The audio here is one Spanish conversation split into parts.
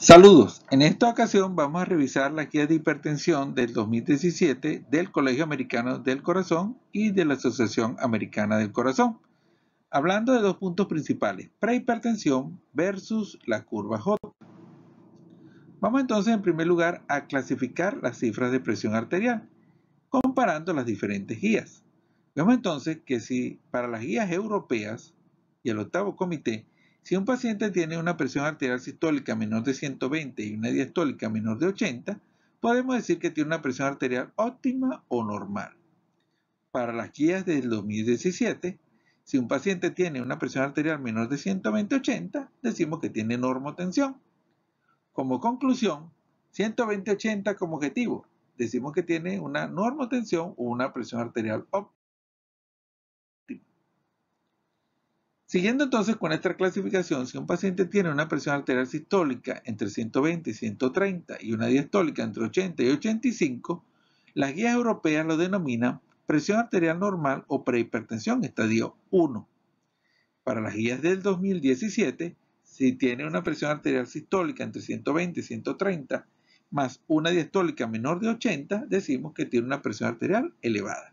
Saludos, en esta ocasión vamos a revisar la guía de hipertensión del 2017 del Colegio Americano del Corazón y de la Asociación Americana del Corazón, hablando de dos puntos principales, prehipertensión versus la curva J. Vamos entonces en primer lugar a clasificar las cifras de presión arterial, comparando las diferentes guías. Vemos entonces que si para las guías europeas y el octavo comité, si un paciente tiene una presión arterial sistólica menor de 120 y una diastólica menor de 80, podemos decir que tiene una presión arterial óptima o normal. Para las guías del 2017, si un paciente tiene una presión arterial menor de 120-80, decimos que tiene normotensión. Como conclusión, 120-80 como objetivo, decimos que tiene una normotensión o una presión arterial óptima. Siguiendo entonces con esta clasificación, si un paciente tiene una presión arterial sistólica entre 120 y 130 y una diastólica entre 80 y 85, las guías europeas lo denominan presión arterial normal o prehipertensión estadio 1. Para las guías del 2017, si tiene una presión arterial sistólica entre 120 y 130 más una diastólica menor de 80, decimos que tiene una presión arterial elevada.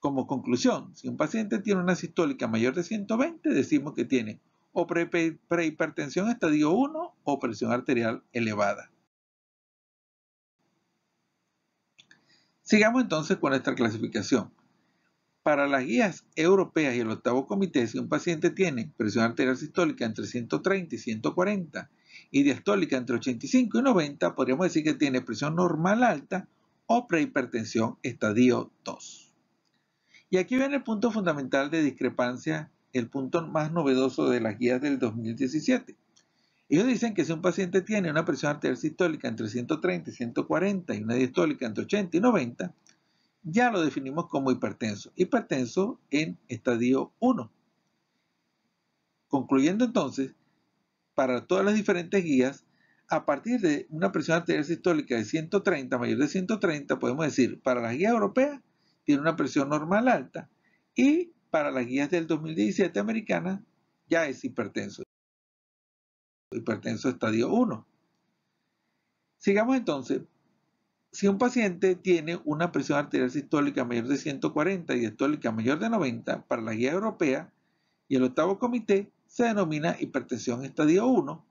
Como conclusión, si un paciente tiene una sistólica mayor de 120, decimos que tiene o prehipertensión estadio 1 o presión arterial elevada. Sigamos entonces con esta clasificación. Para las guías europeas y el octavo comité, si un paciente tiene presión arterial sistólica entre 130 y 140 y diastólica entre 85 y 90, podríamos decir que tiene presión normal alta o prehipertensión estadio 2. Y aquí viene el punto fundamental de discrepancia, el punto más novedoso de las guías del 2017. Ellos dicen que si un paciente tiene una presión arterial sistólica entre 130 y 140 y una diastólica entre 80 y 90, ya lo definimos como hipertenso. Hipertenso en estadio 1. Concluyendo entonces, para todas las diferentes guías, a partir de una presión arterial sistólica de 130, mayor de 130, podemos decir, para las guías europeas, tiene una presión normal alta, y para las guías del 2017 americanas ya es hipertenso estadio 1. Sigamos entonces, si un paciente tiene una presión arterial sistólica mayor de 140 y diastólica mayor de 90, para la guía europea y el octavo comité se denomina hipertensión estadio 1,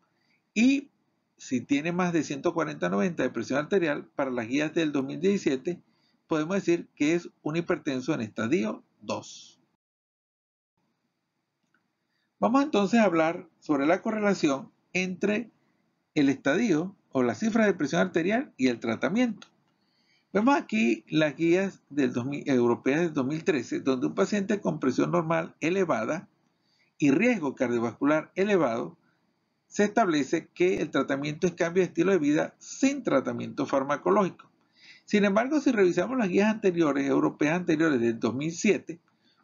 y si tiene más de 140-90 de presión arterial, para las guías del 2017, podemos decir que es un hipertenso en estadio 2. Vamos entonces a hablar sobre la correlación entre el estadio o la cifra de presión arterial y el tratamiento. Vemos aquí las guías europeas del 2013, donde un paciente con presión normal elevada y riesgo cardiovascular elevado, se establece que el tratamiento es cambio de estilo de vida sin tratamiento farmacológico. Sin embargo, si revisamos las guías anteriores, europeas anteriores del 2007,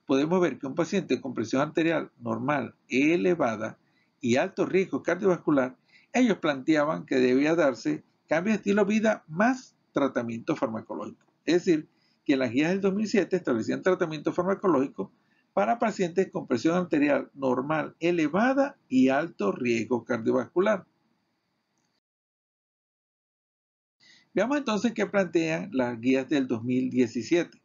podemos ver que un paciente con presión arterial normal elevada y alto riesgo cardiovascular, ellos planteaban que debía darse cambio de estilo de vida más tratamiento farmacológico. Es decir, que las guías del 2007 establecían tratamiento farmacológico para pacientes con presión arterial normal elevada y alto riesgo cardiovascular. Veamos entonces qué plantean las guías del 2017.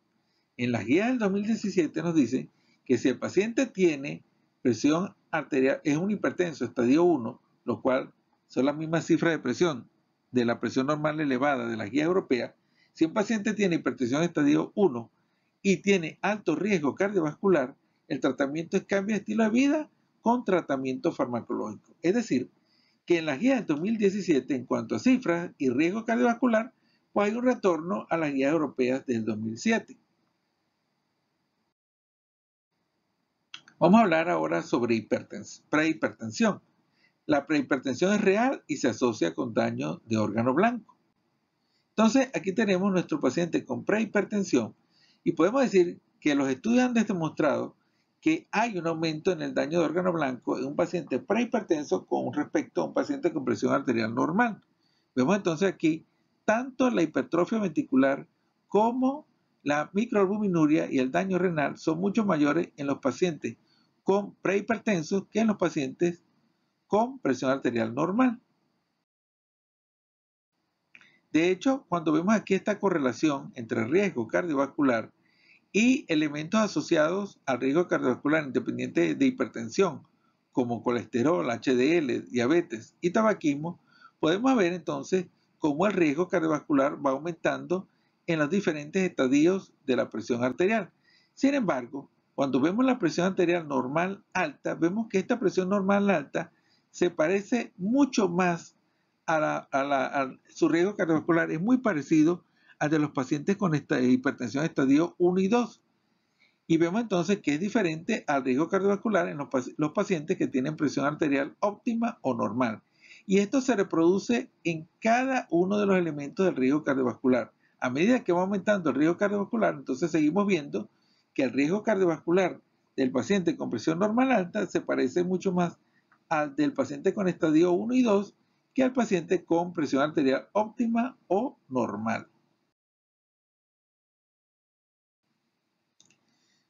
En las guías del 2017 nos dicen que si el paciente tiene presión arterial, es un hipertenso estadio 1, lo cual son las mismas cifras de presión de la presión normal elevada de las guías europeas. Si un paciente tiene hipertensión estadio 1 y tiene alto riesgo cardiovascular, el tratamiento es cambio de estilo de vida con tratamiento farmacológico. Es decir, que en las guías del 2017, en cuanto a cifras y riesgo cardiovascular, pues hay un retorno a las guías europeas del 2007. Vamos a hablar ahora sobre prehipertensión. La prehipertensión es real y se asocia con daño de órgano blanco. Entonces, aquí tenemos nuestro paciente con prehipertensión y podemos decir que los estudios han demostrado que hay un aumento en el daño de órgano blanco en un paciente prehipertenso con respecto a un paciente con presión arterial normal. Vemos entonces aquí tanto la hipertrofia ventricular como la microalbuminuria y el daño renal son mucho mayores en los pacientes con prehipertensos que en los pacientes con presión arterial normal. De hecho, cuando vemos aquí esta correlación entre riesgo cardiovascular y elementos asociados al riesgo cardiovascular independiente de hipertensión, como colesterol, HDL, diabetes y tabaquismo, podemos ver entonces cómo el riesgo cardiovascular va aumentando en los diferentes estadios de la presión arterial. Sin embargo, cuando vemos la presión arterial normal alta, vemos que esta presión normal alta se parece mucho más a su riesgo cardiovascular, es muy parecido al de los pacientes con hipertensión estadio 1 y 2. Y vemos entonces que es diferente al riesgo cardiovascular en los pacientes que tienen presión arterial óptima o normal. Y esto se reproduce en cada uno de los elementos del riesgo cardiovascular. A medida que va aumentando el riesgo cardiovascular, entonces seguimos viendo que el riesgo cardiovascular del paciente con presión normal alta se parece mucho más al del paciente con estadio 1 y 2 que al paciente con presión arterial óptima o normal.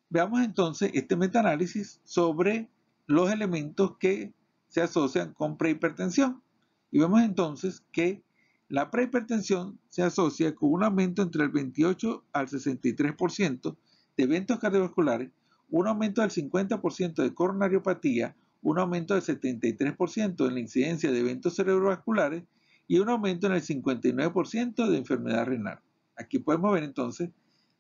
Veamos entonces este metaanálisis sobre los elementos que se asocian con prehipertensión. Y vemos entonces que la prehipertensión se asocia con un aumento entre el 28 al 63% de eventos cardiovasculares, un aumento del 50% de coronariopatía, un aumento del 73% en la incidencia de eventos cerebrovasculares y un aumento en el 59% de enfermedad renal. Aquí podemos ver entonces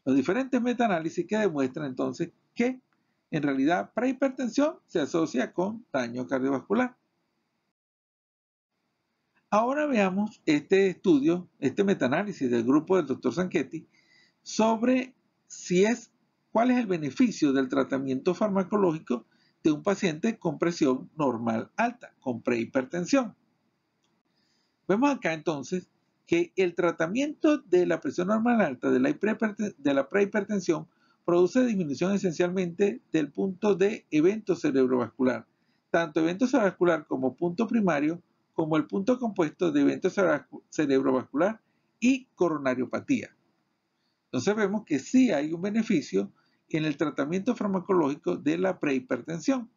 los diferentes metaanálisis que demuestran entonces que en realidad prehipertensión se asocia con daño cardiovascular. Ahora veamos este estudio, este metaanálisis del grupo del Dr. Zanchetti sobre cuál es el beneficio del tratamiento farmacológico de un paciente con presión normal alta, con prehipertensión. Vemos acá entonces que el tratamiento de la presión normal alta, de la prehipertensión, produce disminución esencialmente del punto de evento cerebrovascular, tanto evento cerebrovascular como punto primario, como el punto compuesto de evento cerebrovascular y coronariopatía. Entonces vemos que sí hay un beneficio en el tratamiento farmacológico de la prehipertensión.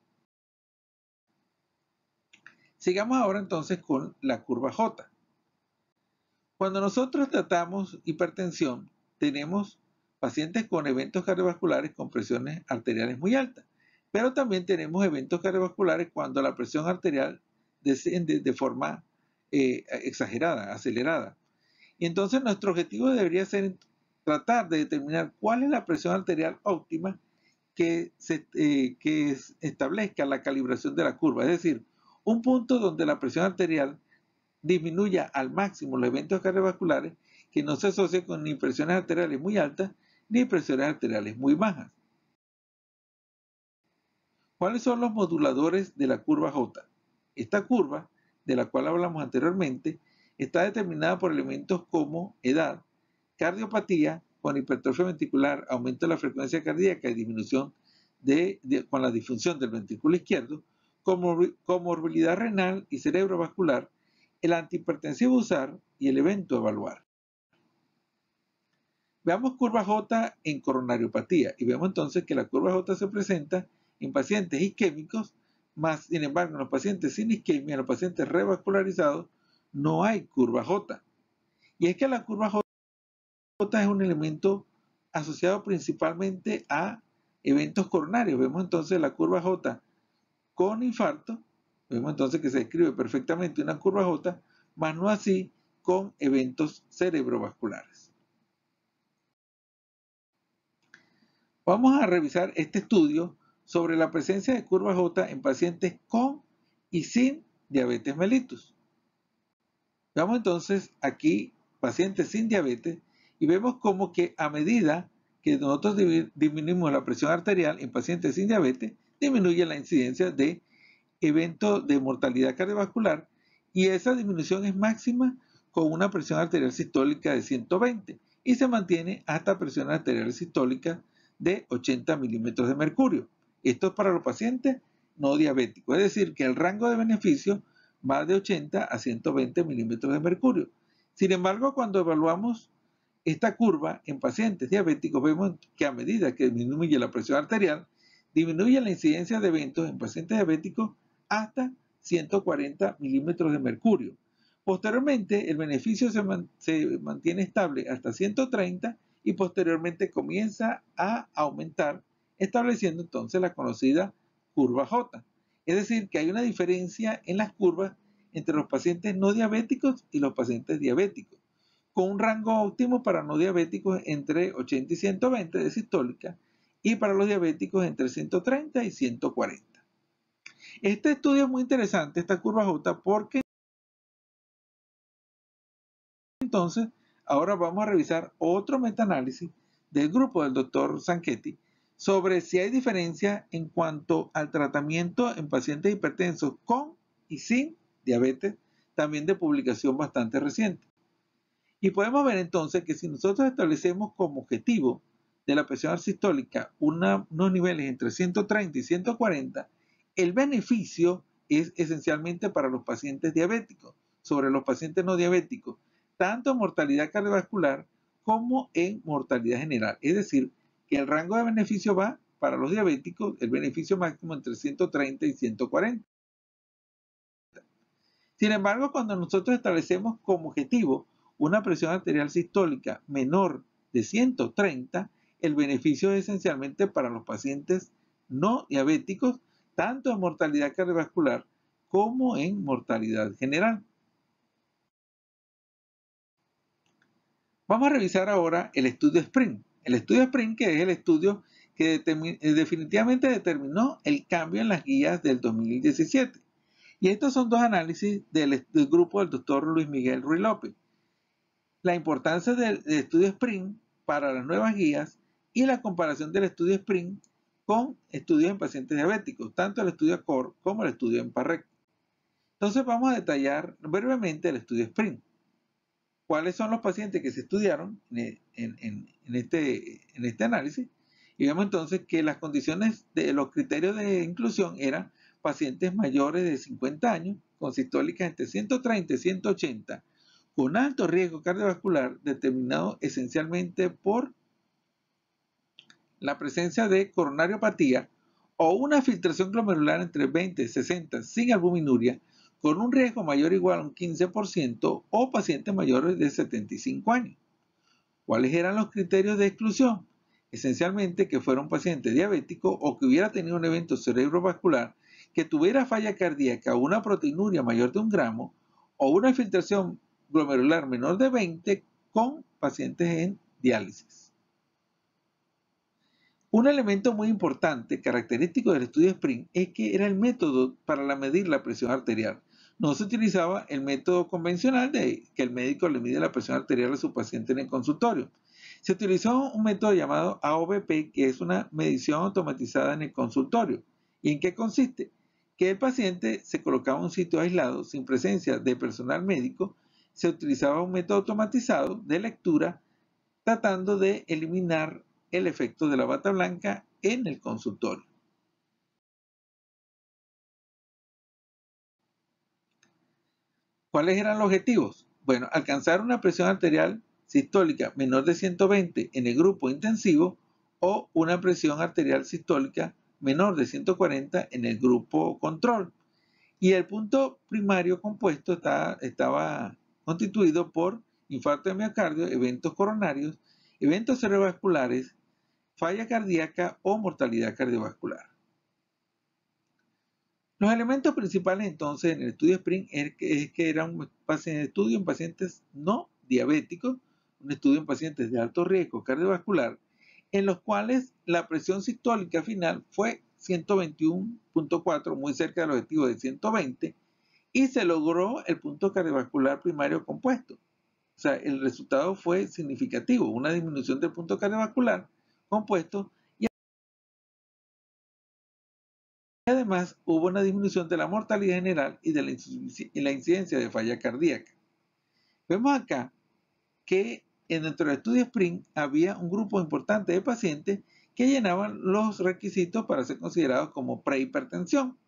Sigamos ahora entonces con la curva J. Cuando nosotros tratamos hipertensión, tenemos pacientes con eventos cardiovasculares con presiones arteriales muy altas, pero también tenemos eventos cardiovasculares cuando la presión arterial desciende de forma exagerada, acelerada. Y entonces nuestro objetivo debería ser tratar de determinar cuál es la presión arterial óptima que establezca la calibración de la curva, es decir, un punto donde la presión arterial disminuya al máximo los eventos cardiovasculares que no se asocian con ni presiones arteriales muy altas ni presiones arteriales muy bajas. ¿Cuáles son los moduladores de la curva J? Esta curva, de la cual hablamos anteriormente, está determinada por elementos como edad, cardiopatía, con hipertrofia ventricular, aumento de la frecuencia cardíaca y disminución con la disfunción del ventrículo izquierdo, comorbilidad renal y cerebrovascular, el antihipertensivo a usar y el evento a evaluar. Veamos curva J en coronariopatía y vemos entonces que la curva J se presenta en pacientes isquémicos, más sin embargo en los pacientes sin isquemia, en los pacientes revascularizados, no hay curva J. Y es que la curva J es un elemento asociado principalmente a eventos coronarios. Vemos entonces la curva J con infarto, vemos entonces que se describe perfectamente una curva J, más no así con eventos cerebrovasculares. Vamos a revisar este estudio sobre la presencia de curva J en pacientes con y sin diabetes mellitus. Veamos entonces aquí pacientes sin diabetes y vemos como que a medida que nosotros disminuimos la presión arterial en pacientes sin diabetes, disminuye la incidencia de eventos de mortalidad cardiovascular y esa disminución es máxima con una presión arterial sistólica de 120 y se mantiene hasta presión arterial sistólica de 80 milímetros de mercurio. Esto es para los pacientes no diabéticos, es decir, que el rango de beneficio va de 80 a 120 milímetros de mercurio. Sin embargo, cuando evaluamos esta curva en pacientes diabéticos, vemos que a medida que disminuye la presión arterial, disminuye la incidencia de eventos en pacientes diabéticos hasta 140 milímetros de mercurio. Posteriormente, el beneficio se mantiene estable hasta 130 y posteriormente comienza a aumentar, estableciendo entonces la conocida curva J. Es decir, que hay una diferencia en las curvas entre los pacientes no diabéticos y los pacientes diabéticos, con un rango óptimo para no diabéticos entre 80 y 120 de sistólica y para los diabéticos entre 130 y 140. Este estudio es muy interesante, esta curva J, porque entonces ahora vamos a revisar otro metaanálisis del grupo del doctor Zanchetti sobre si hay diferencia en cuanto al tratamiento en pacientes hipertensos con y sin diabetes, también de publicación bastante reciente. Y podemos ver entonces que si nosotros establecemos como objetivo de la presión sistólica unos niveles entre 130 y 140, el beneficio es esencialmente para los pacientes diabéticos sobre los pacientes no diabéticos, tanto en mortalidad cardiovascular como en mortalidad general. Es decir, que el rango de beneficio va para los diabéticos, el beneficio máximo entre 130 y 140. Sin embargo, cuando nosotros establecemos como objetivo una presión arterial sistólica menor de 130, el beneficio es esencialmente para los pacientes no diabéticos, tanto en mortalidad cardiovascular como en mortalidad general. Vamos a revisar ahora el estudio SPRING. El estudio SPRING, que es el estudio que definitivamente determinó el cambio en las guías del 2017. Y estos son dos análisis del grupo del doctor Luis Miguel Ruiz López. La importancia del estudio SPRING para las nuevas guías y la comparación del estudio SPRING con estudios en pacientes diabéticos, tanto el estudio CORE como el estudio en PARREC. Entonces vamos a detallar brevemente el estudio SPRING. ¿Cuáles son los pacientes que se estudiaron en este análisis? Y vemos entonces que las condiciones de los criterios de inclusión eran pacientes mayores de 50 años con sistólicas entre 130 y 180 con alto riesgo cardiovascular determinado esencialmente por la presencia de coronariopatía o una filtración glomerular entre 20 y 60 sin albuminuria con un riesgo mayor o igual a un 15% o pacientes mayores de 75 años. ¿Cuáles eran los criterios de exclusión? Esencialmente que fuera un paciente diabético o que hubiera tenido un evento cerebrovascular, que tuviera falla cardíaca o una proteinuria mayor de 1 gramo o una filtración glomerular menor de 20 con pacientes en diálisis. Un elemento muy importante, característico del estudio SPRING, es que era el método para medir la presión arterial. No se utilizaba el método convencional de que el médico le mide la presión arterial a su paciente en el consultorio. Se utilizó un método llamado AOBP, que es una medición automatizada en el consultorio. ¿Y en qué consiste? Que el paciente se colocaba en un sitio aislado, sin presencia de personal médico, se utilizaba un método automatizado de lectura, tratando de eliminar el efecto de la bata blanca en el consultorio. ¿Cuáles eran los objetivos? Bueno, alcanzar una presión arterial sistólica menor de 120 en el grupo intensivo o una presión arterial sistólica menor de 140 en el grupo control. Y el punto primario compuesto estaba constituido por infarto de miocardio, eventos coronarios, eventos cerebrovasculares, falla cardíaca o mortalidad cardiovascular. Los elementos principales entonces en el estudio SPRING es que era un estudio en pacientes no diabéticos, un estudio en pacientes de alto riesgo cardiovascular, en los cuales la presión sistólica final fue 121.4, muy cerca del objetivo de 120, y se logró el punto cardiovascular primario compuesto. O sea, el resultado fue significativo, una disminución del punto cardiovascular compuesto, y además hubo una disminución de la mortalidad general y de la incidencia de falla cardíaca. Vemos acá que dentro del estudio SPRING había un grupo importante de pacientes que llenaban los requisitos para ser considerados como prehipertensión.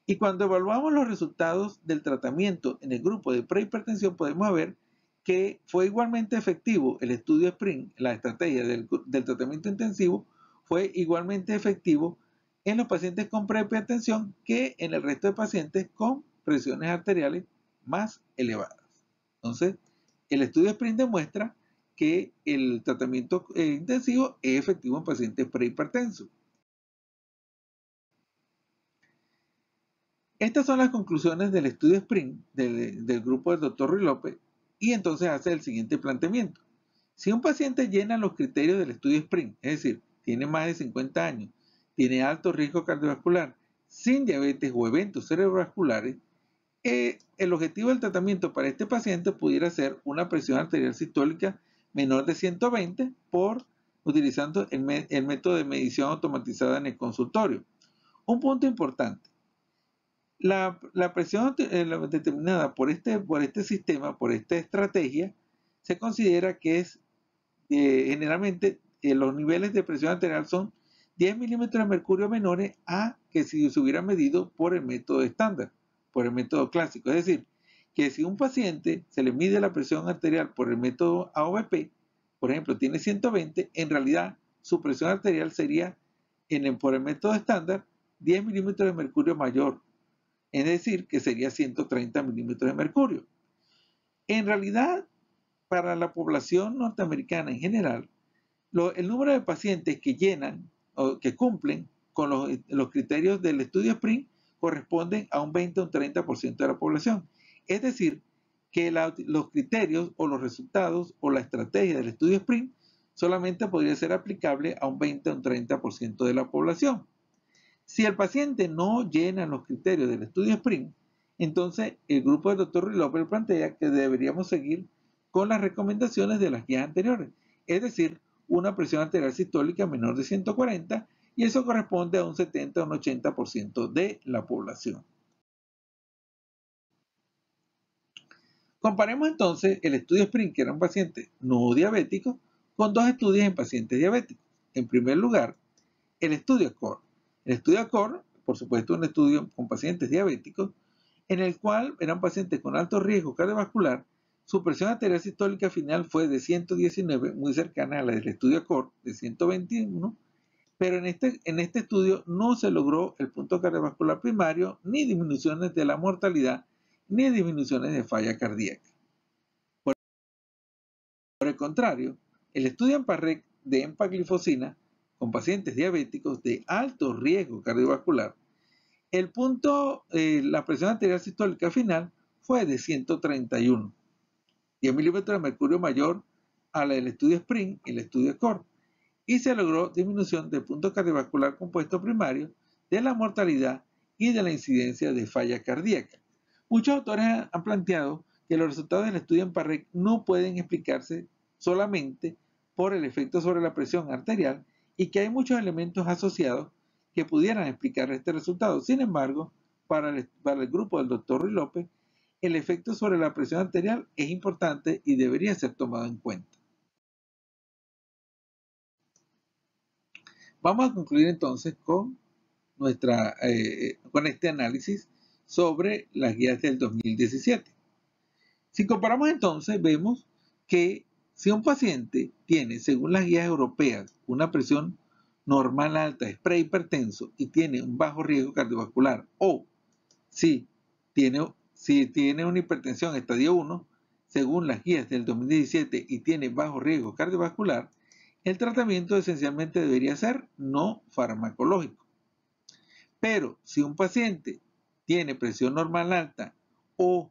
Y cuando evaluamos los resultados del tratamiento en el grupo de prehipertensión, podemos ver que fue igualmente efectivo el estudio SPRING, la estrategia del tratamiento intensivo, fue igualmente efectivo en los pacientes con prehipertensión que en el resto de pacientes con presiones arteriales más elevadas. Entonces, el estudio SPRINT demuestra que el tratamiento intensivo es efectivo en pacientes prehipertensos. Estas son las conclusiones del estudio SPRINT del grupo del Dr. Ruy López, y entonces hace el siguiente planteamiento. Si un paciente llena los criterios del estudio SPRINT, es decir, tiene más de 50 años, tiene alto riesgo cardiovascular, sin diabetes o eventos cerebrovasculares, el objetivo del tratamiento para este paciente pudiera ser una presión arterial sistólica menor de 120 utilizando el método de medición automatizada en el consultorio. Un punto importante. La presión determinada por este sistema, por esta estrategia, se considera que es generalmente los niveles de presión arterial son 10 milímetros de mercurio menores a que si se hubiera medido por el método estándar, por el método clásico. Es decir, que si un paciente se le mide la presión arterial por el método AOBP, por ejemplo, tiene 120, en realidad su presión arterial sería por el método estándar 10 milímetros de mercurio mayor, es decir, que sería 130 milímetros de mercurio. En realidad, para la población norteamericana en general, el número de pacientes que llenan o que cumplen con los criterios del estudio SPRINT corresponden a un 20 o un 30% de la población. Es decir, que los criterios o los resultados o la estrategia del estudio SPRINT solamente podría ser aplicable a un 20 o un 30% de la población. Si el paciente no llena los criterios del estudio SPRINT, entonces el grupo del Dr. Ruy López plantea que deberíamos seguir con las recomendaciones de las guías anteriores, es decir, una presión arterial sistólica menor de 140, y eso corresponde a un 70 o un 80% de la población. Comparemos entonces el estudio SPRINT, que era un paciente no diabético, con dos estudios en pacientes diabéticos. En primer lugar, el estudio ACCORD. El estudio ACCORD, por supuesto, un estudio con pacientes diabéticos, en el cual eran pacientes con alto riesgo cardiovascular. Su presión arterial sistólica final fue de 119, muy cercana a la del estudio ACCORD, de 121, pero en este estudio no se logró el punto cardiovascular primario, ni disminuciones de la mortalidad, ni disminuciones de falla cardíaca. Por el contrario, el estudio EMPA-REC de empaglifosina con pacientes diabéticos de alto riesgo cardiovascular, la presión arterial sistólica final fue de 131, 10 milímetros de mercurio mayor a la del estudio SPRINT y el estudio ACCORD, y se logró disminución del punto cardiovascular compuesto primario, de la mortalidad y de la incidencia de falla cardíaca. Muchos autores han planteado que los resultados del estudio EMPA-REC no pueden explicarse solamente por el efecto sobre la presión arterial y que hay muchos elementos asociados que pudieran explicar este resultado. Sin embargo, para el grupo del Dr. Ruy López, el efecto sobre la presión arterial es importante y debería ser tomado en cuenta. Vamos a concluir entonces con este análisis sobre las guías del 2017. Si comparamos entonces, vemos que si un paciente tiene, según las guías europeas, una presión normal alta, es prehipertenso y tiene un bajo riesgo cardiovascular, o si tiene una hipertensión estadio 1, según las guías del 2017, y tiene bajo riesgo cardiovascular, el tratamiento esencialmente debería ser no farmacológico. Pero si un paciente tiene presión normal alta o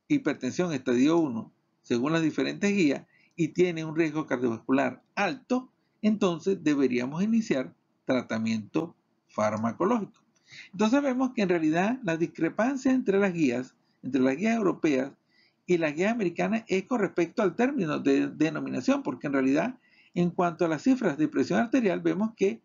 hipertensión estadio 1, según las diferentes guías, y tiene un riesgo cardiovascular alto, entonces deberíamos iniciar tratamiento farmacológico. Entonces vemos que en realidad la discrepancia entre las guías europeas y las guías americanas es con respecto al término de denominación, porque en realidad en cuanto a las cifras de presión arterial vemos que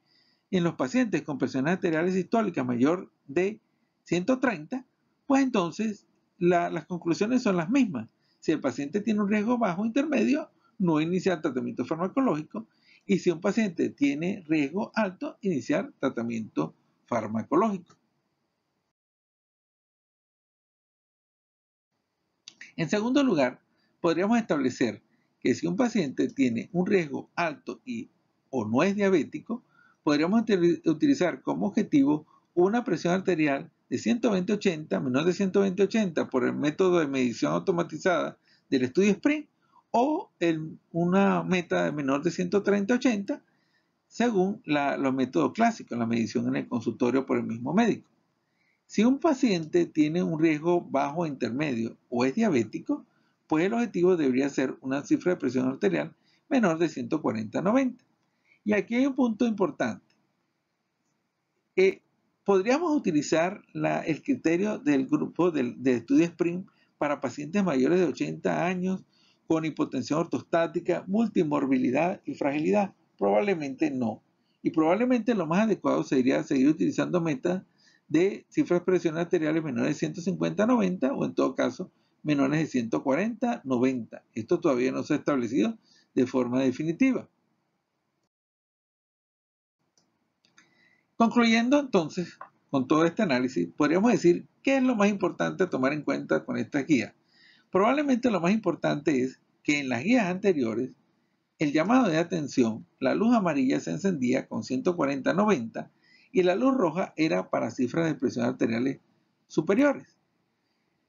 en los pacientes con presiones arteriales sistólicas mayor de 130, pues entonces las conclusiones son las mismas. Si el paciente tiene un riesgo bajo o intermedio, no iniciar tratamiento farmacológico, y si un paciente tiene riesgo alto, iniciar tratamiento farmacológico. En segundo lugar, podríamos establecer que si un paciente tiene un riesgo alto o no es diabético, podríamos utilizar como objetivo una presión arterial de 120/80, menor de 120/80 por el método de medición automatizada del estudio SPRINT, o una meta de menor de 130/80 según los métodos clásicos, la medición en el consultorio por el mismo médico. Si un paciente tiene un riesgo bajo o intermedio o es diabético, pues el objetivo debería ser una cifra de presión arterial menor de 140/90. Y aquí hay un punto importante. Podríamos utilizar el criterio del grupo de estudio SPRINT para pacientes mayores de 80 años con hipotensión ortostática, multimorbilidad y fragilidad. Probablemente no. Y probablemente lo más adecuado sería seguir utilizando metas de cifras de presión arteriales menores de 150/90 o en todo caso menores de 140/90. Esto todavía no se ha establecido de forma definitiva. Concluyendo entonces con todo este análisis, podríamos decir qué es lo más importante a tomar en cuenta con esta guía. Probablemente lo más importante es que en las guías anteriores, el llamado de atención, la luz amarilla se encendía con 140/90 y la luz roja era para cifras de presión arteriales superiores.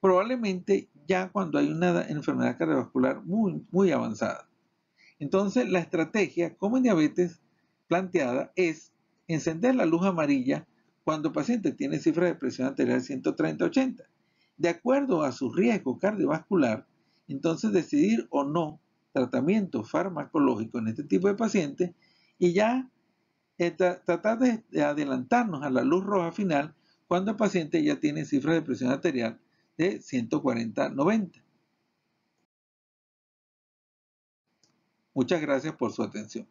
Probablemente ya cuando hay una enfermedad cardiovascular muy avanzada. Entonces, la estrategia, como en diabetes planteada, es encender la luz amarilla cuando el paciente tiene cifras de presión arterial 130/80. De acuerdo a su riesgo cardiovascular, entonces decidir o no tratamiento farmacológico en este tipo de pacientes y ya tratar de adelantarnos a la luz roja final cuando el paciente ya tiene cifras de presión arterial de 140/90. Muchas gracias por su atención.